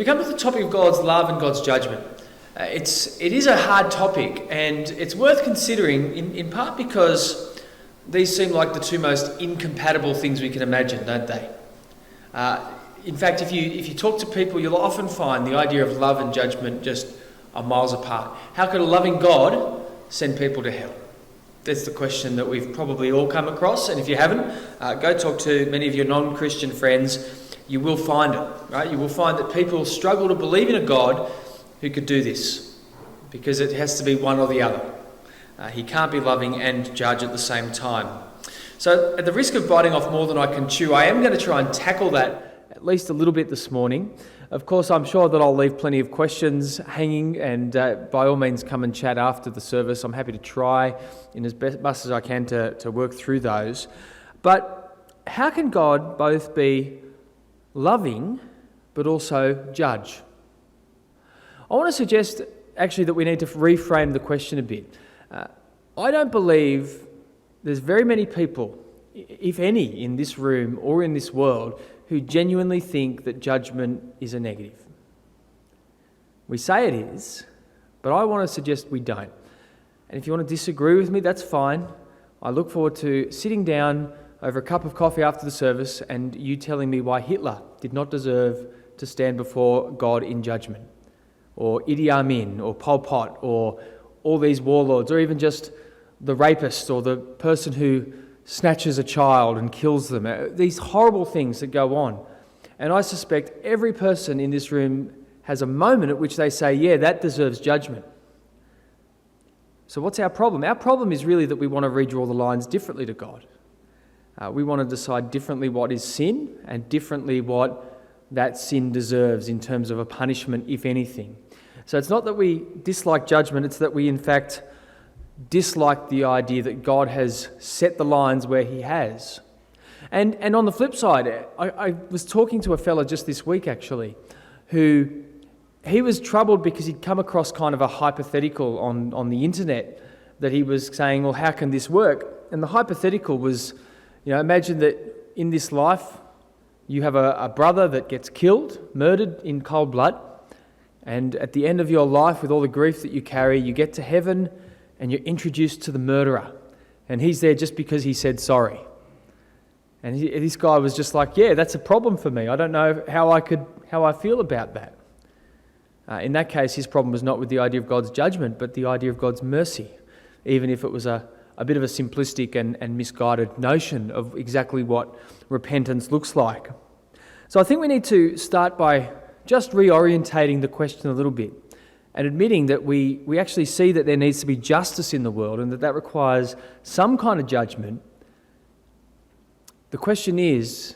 come to the topic of God's love and God's judgment, it is a hard topic, and it's worth considering in part because these seem like the two most incompatible things we can imagine, don't they? In fact, if you talk to people, you'll often find the idea of love and judgment just are miles apart. How could a loving God send people to hell? That's the question that we've probably all come across, and if you haven't, go talk to many of your non-Christian friends. You will find it, right? You will find that people struggle to believe in a God who could do this, because it has to be one or the other. He can't be loving and judge at the same time. So at the risk of biting off more than I can chew, I am going to try and tackle that at least a little bit this morning. Of course, I'm sure that I'll leave plenty of questions hanging, and by all means come and chat after the service. I'm happy to try in as best as I can to work through those. But how can God both be loving but also judge? I want to suggest actually that we need to reframe the question a bit. I don't believe there's very many people, if any, in this room or in this world who genuinely think that judgment is a negative. We say it is, but I want to suggest we don't. And if you want to disagree with me, that's fine. I look forward to sitting down over a cup of coffee after the service and you telling me why Hitler did not deserve to stand before God in judgment, or Idi Amin, or Pol Pot, or all these warlords, or even just the rapist or the person who snatches a child and kills them. These horrible things that go on. And I suspect every person in this room has a moment at which they say, yeah, that deserves judgment. So what's our problem? Our problem is really that we want to redraw the lines differently to God. We want to decide differently what is sin and differently what that sin deserves in terms of a punishment, if anything. So it's not that we dislike judgment, it's that we in fact dislike the idea that God has set the lines where he has. And on the flip side, I was talking to a fella just this week actually, who he was troubled because he'd come across kind of a hypothetical on the internet that he was saying, well, how can this work? And the hypothetical was, imagine that in this life you have a brother that gets killed, murdered in cold blood, and at the end of your life, with all the grief that you carry, you get to heaven and you're introduced to the murderer. And he's there just because he said sorry. And this guy was just like, yeah, that's a problem for me. I don't know how I feel about that. In that case, his problem was not with the idea of God's judgment, but the idea of God's mercy, even if it was a bit of a simplistic and misguided notion of exactly what repentance looks like. So I think we need to start by just reorientating the question a little bit and admitting that we actually see that there needs to be justice in the world and that requires some kind of judgment. The question is,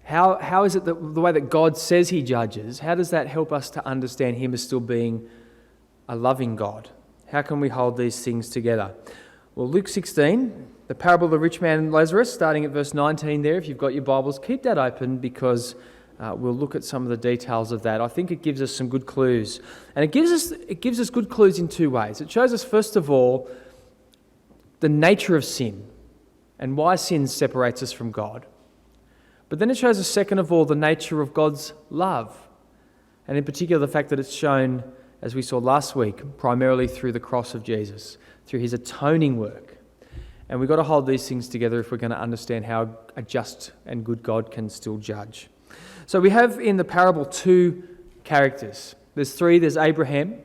how is it that the way that God says he judges, how does that help us to understand him as still being a loving God? How can we hold these things together? Well, Luke 16, the parable of the rich man and Lazarus, starting at verse 19 there, if you've got your Bibles, keep that open because we'll look at some of the details of that. I think it gives us some good clues. And it gives us good clues in two ways. It shows us, first of all, the nature of sin and why sin separates us from God. But then it shows us, second of all, the nature of God's love. And in particular, the fact that it's shown, as we saw last week, primarily through the cross of Jesus, through his atoning work. And we've got to hold these things together if we're going to understand how a just and good God can still judge. So we have in the parable two characters. There's three. There's Abraham,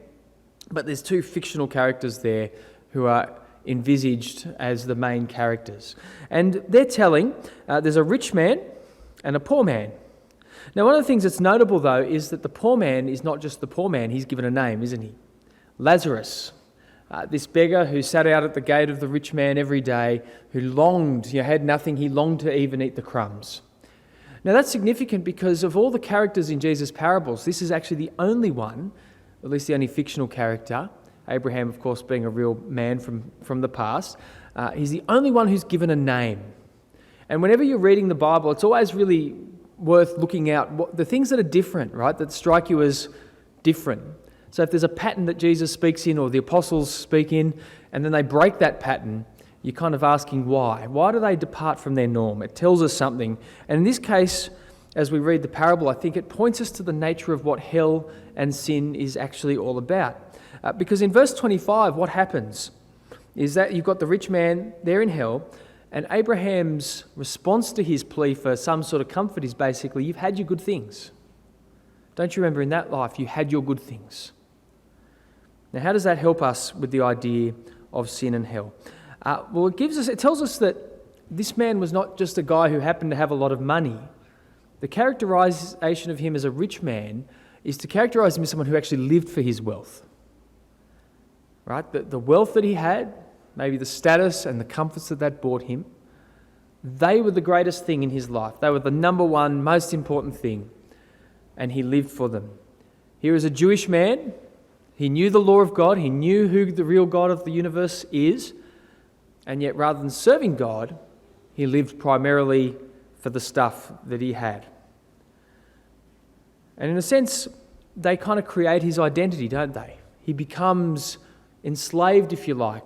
but there's two fictional characters there who are envisaged as the main characters. And they're telling, there's a rich man and a poor man. Now, one of the things that's notable, though, is that the poor man is not just the poor man. He's given a name, isn't he? Lazarus. This beggar who sat out at the gate of the rich man every day, who longed, had nothing, he longed to even eat the crumbs. Now that's significant because of all the characters in Jesus' parables, this is actually the only one, at least the only fictional character, Abraham, of course, being a real man from the past, he's the only one who's given a name. And whenever you're reading the Bible, it's always really worth looking out the things that are different, right, that strike you as different. So if there's a pattern that Jesus speaks in or the apostles speak in, and then they break that pattern, you're kind of asking why. Why do they depart from their norm? It tells us something. And in this case, as we read the parable, I think it points us to the nature of what hell and sin is actually all about. Because in verse 25, what happens is that you've got the rich man there in hell, and Abraham's response to his plea for some sort of comfort is basically, you've had your good things. Don't you remember in that life you had your good things? Now, how does that help us with the idea of sin and hell? Well, it tells us that this man was not just a guy who happened to have a lot of money. The characterization of him as a rich man is to characterize him as someone who actually lived for his wealth. Right? The wealth that he had, maybe the status and the comforts that brought him, they were the greatest thing in his life. They were the number one most important thing, and he lived for them. Here is a Jewish man. He knew the law of God. He knew who the real God of the universe is, and yet rather than serving God, he lived primarily for the stuff that he had. And in a sense, they kind of create his identity, don't they? He becomes enslaved, if you like,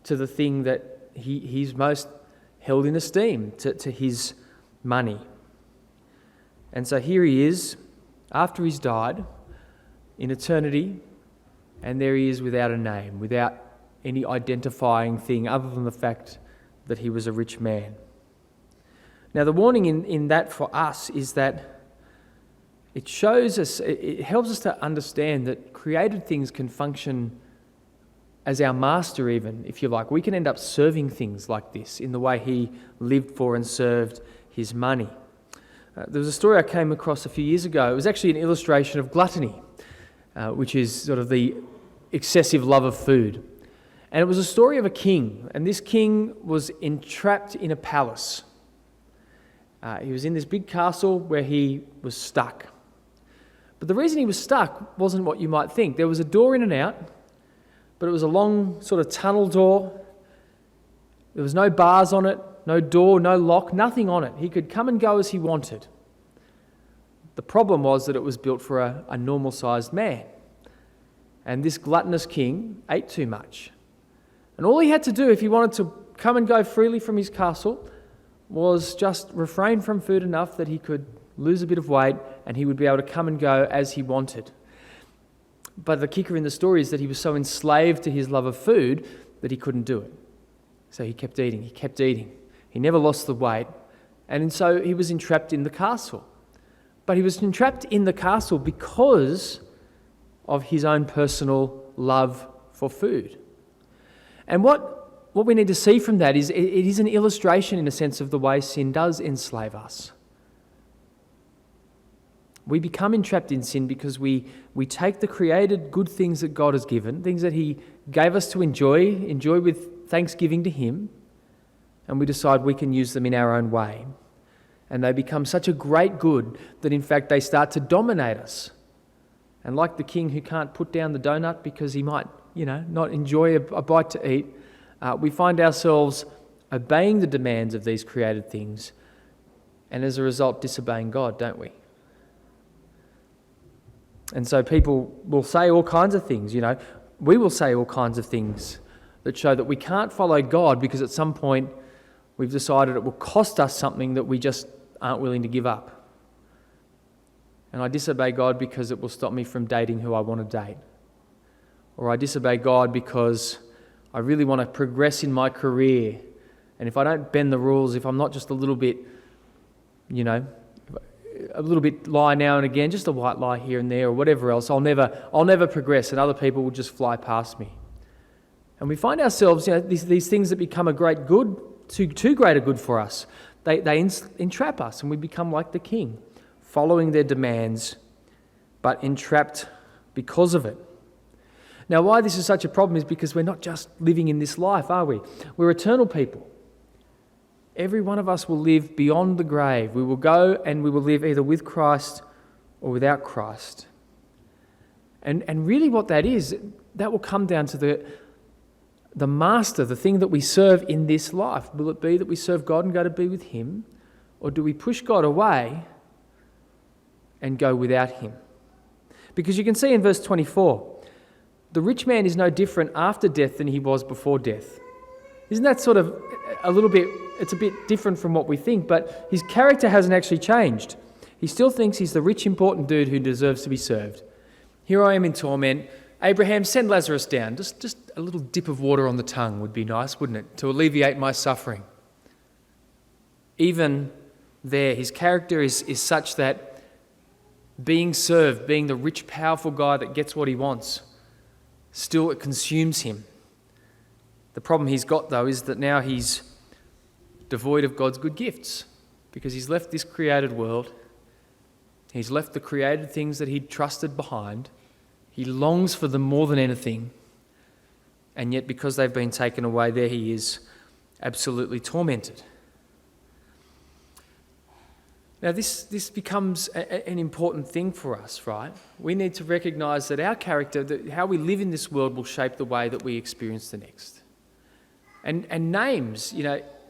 to the thing that he's most held in esteem, to his money. And so here he is, after he's died, in eternity, and there he is without a name, without any identifying thing other than the fact that he was a rich man. Now, the warning in that for us is that it shows us, it helps us to understand that created things can function as our master even, if you like. We can end up serving things like this in the way he lived for and served his money. There was a story I came across a few years ago. It was actually an illustration of gluttony, which is sort of the excessive love of food. And it was a story of a king, and this king was entrapped in a palace. He was in this big castle where he was stuck. But the reason he was stuck wasn't what you might think. There was a door in and out, but it was a long sort of tunnel door. There was no bars on it, no door, no lock, nothing on it. He could come and go as he wanted. The problem was that it was built for a normal-sized man. And this gluttonous king ate too much. And all he had to do if he wanted to come and go freely from his castle was just refrain from food enough that he could lose a bit of weight and he would be able to come and go as he wanted. But the kicker in the story is that he was so enslaved to his love of food that he couldn't do it. So he kept eating, He never lost the weight. And so he was entrapped in the castle. But he was entrapped in the castle because of his own personal love for food. And what we need to see from that is it is an illustration, in a sense, of the way sin does enslave us. We become entrapped in sin because we take the created good things that God has given, things that he gave us to enjoy with thanksgiving to him, and we decide we can use them in our own way. And they become such a great good that in fact they start to dominate us. And like the king who can't put down the donut because he might, not enjoy a bite to eat, we find ourselves obeying the demands of these created things and as a result disobeying God, don't we? And so people will say all kinds of things, we will say all kinds of things that show that we can't follow God because at some point we've decided it will cost us something that we just aren't willing to give up. And I disobey God because it will stop me from dating who I want to date. Or I disobey God because I really want to progress in my career. And if I don't bend the rules, if I'm not just a little bit lie now and again, just a white lie here and there or whatever else, I'll never progress and other people will just fly past me. And we find ourselves, these things that become a great good, too great a good for us, they entrap us and we become like the king, following their demands, but entrapped because of it. Now, why this is such a problem is because we're not just living in this life, are we? We're eternal people. Every one of us will live beyond the grave. We will go and we will live either with Christ or without Christ. And really what that is, that will come down to the master, the thing that we serve in this life. Will it be that we serve God and go to be with him? Or do we push God away and go without him? Because you can see in verse 24, the rich man is no different after death than he was before death. Isn't that sort of it's a bit different from what we think, but his character hasn't actually changed. He still thinks he's the rich, important dude who deserves to be served. Here I am in torment. Abraham, send Lazarus down. Just a little dip of water on the tongue would be nice, wouldn't it? To alleviate my suffering. Even there, his character is such that being served, being the rich, powerful guy that gets what he wants, still it consumes him. The problem he's got, though, is that now he's devoid of God's good gifts because he's left this created world. He's left the created things that he'd trusted behind. He longs for them more than anything. And yet, because they've been taken away, there he is, absolutely tormented. Now, this becomes an important thing for us, right? We need to recognise that our character, that how we live in this world, will shape the way that we experience the next. And names,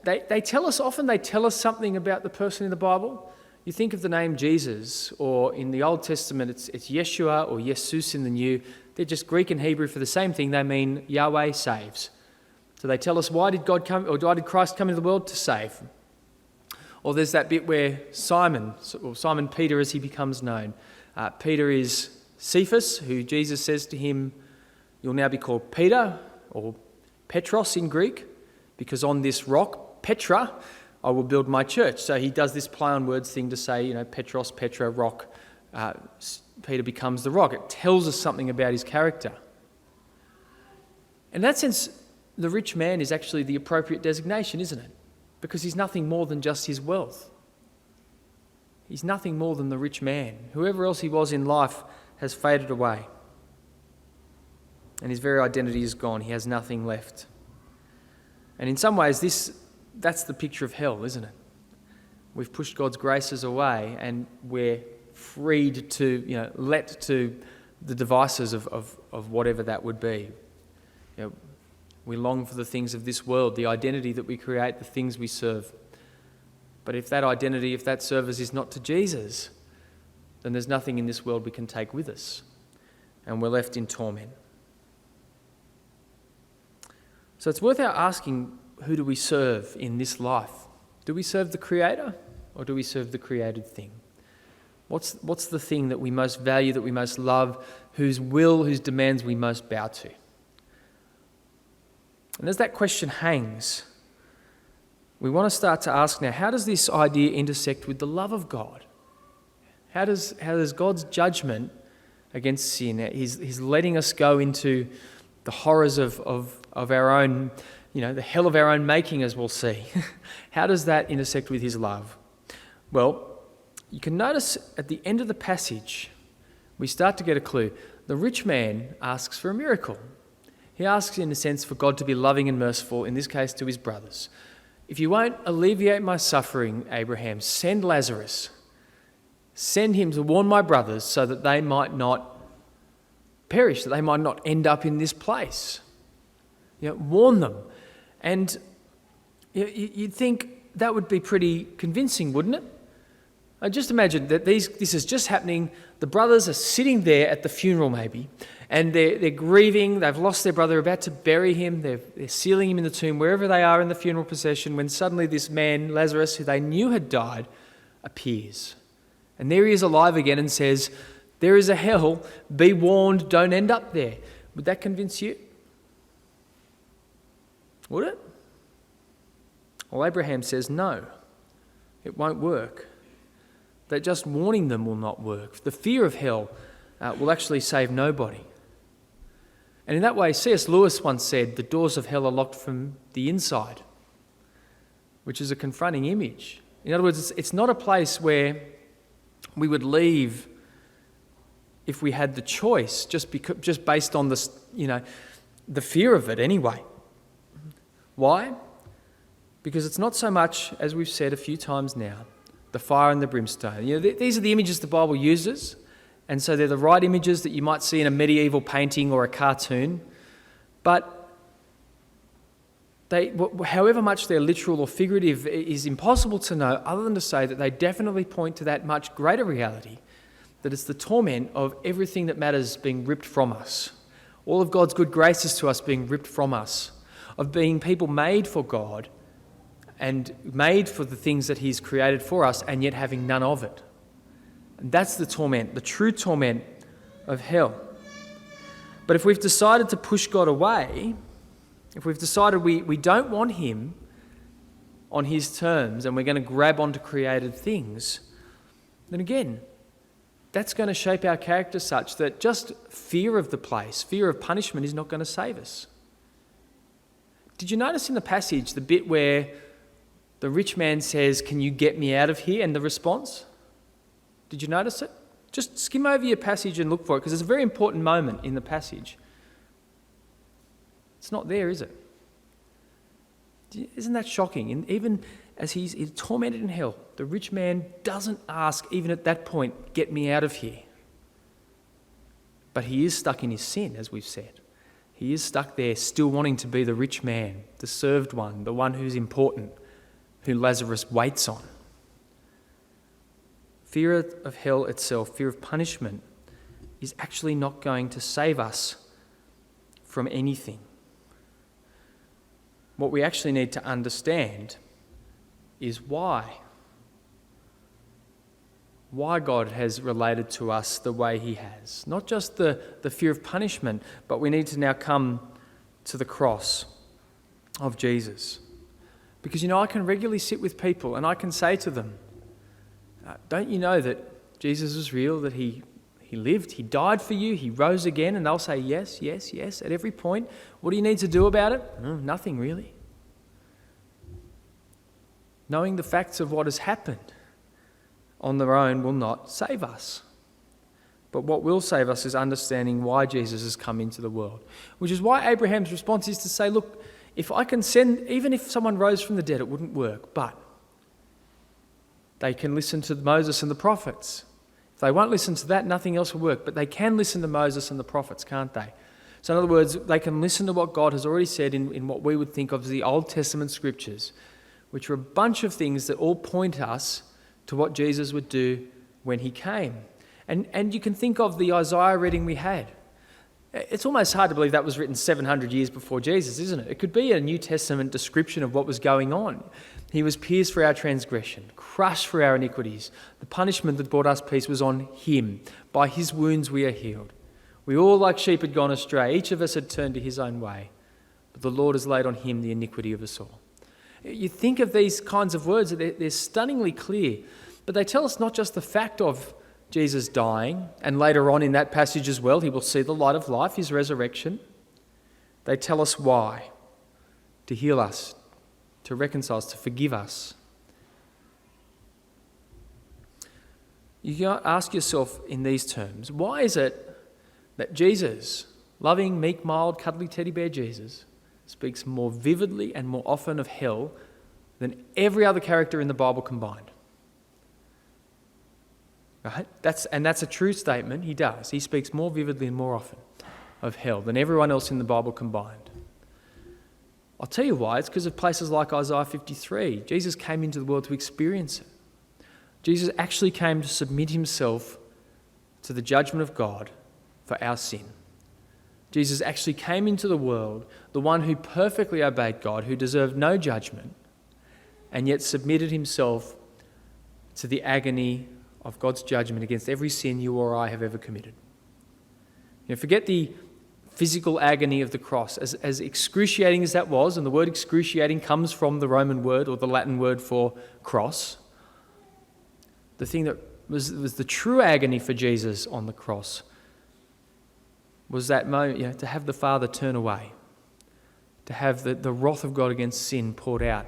they tell us something about the person in the Bible. You think of the name Jesus, or in the Old Testament it's Yeshua or Jesus in the New. They're just Greek and Hebrew for the same thing. They mean Yahweh saves. So they tell us, why did Christ come into the world? To save. Or there's that bit where Simon Peter as he becomes known. Peter is Cephas, who Jesus says to him, you'll now be called Peter, or Petros in Greek, because on this rock, Petra, I will build my church. So he does this play on words thing to say, Petros, Petra, rock. Peter becomes the rock. It tells us something about his character. In that sense, the rich man is actually the appropriate designation, isn't it? Because he's nothing more than just his wealth. He's nothing more than the rich man. Whoever else he was in life has faded away. And his very identity is gone. He has nothing left. And in some ways, that's the picture of hell, isn't it? We've pushed God's graces away and we're freed to, let to the devices of whatever that would be. We long for the things of this world, the identity that we create, the things we serve. But if that identity, if that service is not to Jesus, then there's nothing in this world we can take with us. And we're left in torment. So it's worth our asking, who do we serve in this life? Do we serve the Creator or do we serve the created thing? What's the thing that we most value, that we most love, whose will, whose demands we most bow to? And as that question hangs, we want to start to ask now, how does this idea intersect with the love of God? How does God's judgment against sin, He's letting us go into the horrors of our own, the hell of our own making, as we'll see. How does that intersect with His love? Well, you can notice at the end of the passage, we start to get a clue. The rich man asks for a miracle. He asks, in a sense, for God to be loving and merciful, in this case to his brothers. If you won't alleviate my suffering, Abraham, send Lazarus. Send him to warn my brothers so that they might not perish, that they might not end up in this place. Warn them. And you'd think that would be pretty convincing, wouldn't it? Just imagine that this is just happening. The brothers are sitting there at the funeral maybe, and they're grieving. They've lost their brother, about to bury him. They're sealing him in the tomb, wherever they are in the funeral procession, when suddenly this man, Lazarus, who they knew had died, appears. And there he is alive again and says, there is a hell, be warned, don't end up there. Would that convince you? Would it? Well, Abraham says no, it won't work. That just warning them will not work. The fear of hell will actually save nobody. And in that way, C.S. Lewis once said, the doors of hell are locked from the inside, which is a confronting image. In other words, it's not a place where we would leave if we had the choice, just based on this, the fear of it anyway. Why? Because it's not so much, as we've said a few times now, the fire and the brimstone. These are the images the Bible uses, and so they're the right images that you might see in a medieval painting or a cartoon. But however much they're literal or figurative, is impossible to know, other than to say that they definitely point to that much greater reality, that it's the torment of everything that matters being ripped from us. All of God's good graces to us being ripped from us, of being people made for God and made for the things that He's created for us, and yet having none of it. And that's the torment, the true torment of hell. But if we've decided to push God away, if we've decided we don't want him on his terms and we're going to grab onto created things, then again, that's going to shape our character such that just fear of the place, fear of punishment is not going to save us. Did you notice in the passage the bit where the rich man says, "Can you get me out of here?" and the response? Did you notice it? Just skim over your passage and look for it, because it's a very important moment in the passage. It's not there, is it? Isn't that shocking? And even as he's tormented in hell, the rich man doesn't ask, even at that point, "Get me out of here." But he is stuck in his sin, as we've said. He is stuck there still wanting to be the rich man, the served one, the one who's important, who Lazarus waits on. Fear of hell itself, fear of punishment, is actually not going to save us from anything. What we actually need to understand is why. Why God has related to us the way he has. Not just the fear of punishment, but we need to now come to the cross of Jesus. Because, I can regularly sit with people and I can say to them, don't you know that Jesus is real, that he lived, he died for you, he rose again? And they'll say, yes, yes, yes, at every point. What do you need to do about it? Nothing really. Knowing the facts of what has happened on their own will not save us. But what will save us is understanding why Jesus has come into the world. Which is why Abraham's response is to say, look, if I can send, even if someone rose from the dead, it wouldn't work, but they can listen to Moses and the prophets. If they won't listen to that, nothing else will work. But they can listen to Moses and the prophets, can't they? So in other words, they can listen to what God has already said in what we would think of as the Old Testament scriptures, which are a bunch of things that all point us to what Jesus would do when he came. And you can think of the Isaiah reading we had. It's almost hard to believe that was written 700 years before Jesus, isn't it? It could be a New Testament description of what was going on. He was pierced for our transgression, crushed for our iniquities. The punishment that brought us peace was on him. By his wounds we are healed. We all like sheep had gone astray. Each of us had turned to his own way. But the Lord has laid on him the iniquity of us all. You think of these kinds of words, they're stunningly clear. But they tell us not just the fact of Jesus dying, and later on in that passage as well, he will see the light of life, his resurrection. They tell us why. To heal us, to reconcile us, to forgive us. You can ask yourself in these terms, why is it that Jesus, loving, meek, mild, cuddly teddy bear Jesus, speaks more vividly and more often of hell than every other character in the Bible combined? Right? That's a true statement. He does. He speaks more vividly and more often of hell than everyone else in the Bible combined. I'll tell you why. It's because of places like Isaiah 53. Jesus came into the world to experience it. Jesus actually came to submit himself to the judgment of God for our sin. Jesus actually came into the world, the one who perfectly obeyed God, who deserved no judgment, and yet submitted himself to the agony of God's judgment against every sin you or I have ever committed. Forget the physical agony of the cross, as excruciating as that was, and the word excruciating comes from the Roman word or the Latin word for cross. The thing that was the true agony for Jesus on the cross was that moment, to have the Father turn away, to have the wrath of God against sin poured out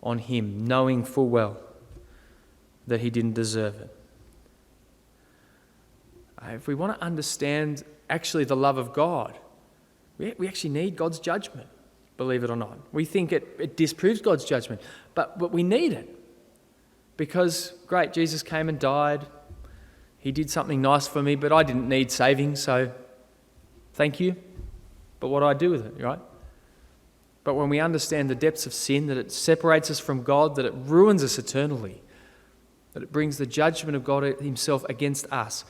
on him, knowing full well that he didn't deserve it. If we want to understand actually the love of God, we actually need God's judgment, believe it or not. We think it disproves God's judgment, but we need it. Because, great, Jesus came and died. He did something nice for me, but I didn't need saving, so thank you. But what do I do with it, right? But when we understand the depths of sin, that it separates us from God, that it ruins us eternally, that it brings the judgment of God himself against us,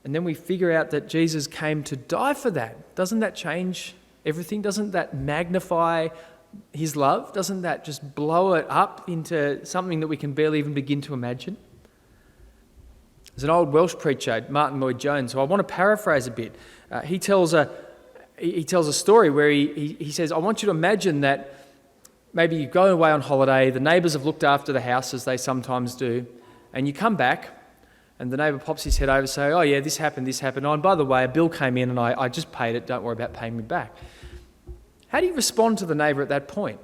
and then we figure out that Jesus came to die for that, doesn't that change everything? Doesn't that magnify his love? Doesn't that just blow it up into something that we can barely even begin to imagine? There's an old Welsh preacher, Martin Lloyd-Jones, who I want to paraphrase a bit. He tells a story where he says, I want you to imagine that maybe you go away on holiday, the neighbours have looked after the house as they sometimes do, and you come back and the neighbour pops his head over and says, oh yeah, this happened, oh, and by the way, a bill came in and I just paid it, don't worry about paying me back. How do you respond to the neighbour at that point?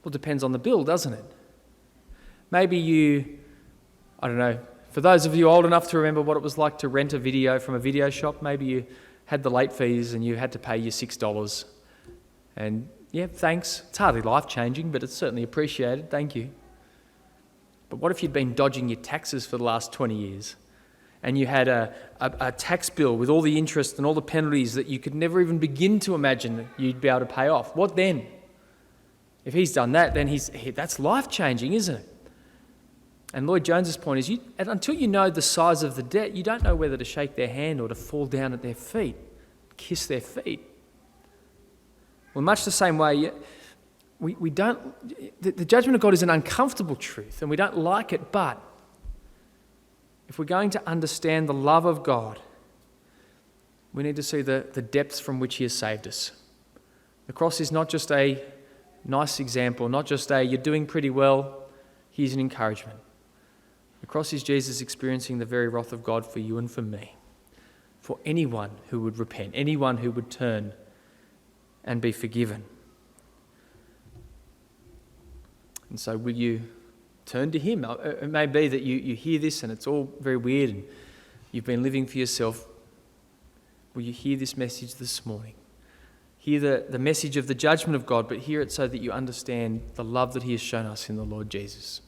Well, it depends on the bill, doesn't it? Maybe you, I don't know, for those of you old enough to remember what it was like to rent a video from a video shop, maybe you had the late fees and you had to pay your $6. And yeah, thanks. It's hardly life-changing, but it's certainly appreciated. Thank you. But what if you'd been dodging your taxes for the last 20 years and you had a tax bill with all the interest and all the penalties that you could never even begin to imagine that you'd be able to pay off? What then? If he's done that, then that's life-changing, isn't it? And Lloyd-Jones's point is, until you know the size of the debt, you don't know whether to shake their hand or to fall down at their feet, kiss their feet. Well, much the same way, we don't. The judgment of God is an uncomfortable truth, and we don't like it. But if we're going to understand the love of God, we need to see the depths from which He has saved us. The cross is not just a nice example, not just you're doing pretty well. Here's an encouragement. The cross is Jesus experiencing the very wrath of God for you and for me, for anyone who would repent, anyone who would turn and be forgiven. And so will you turn to Him? It may be that you hear this and it's all very weird and you've been living for yourself. Will you hear this message this morning? Hear the message of the judgment of God, but hear it so that you understand the love that He has shown us in the Lord Jesus.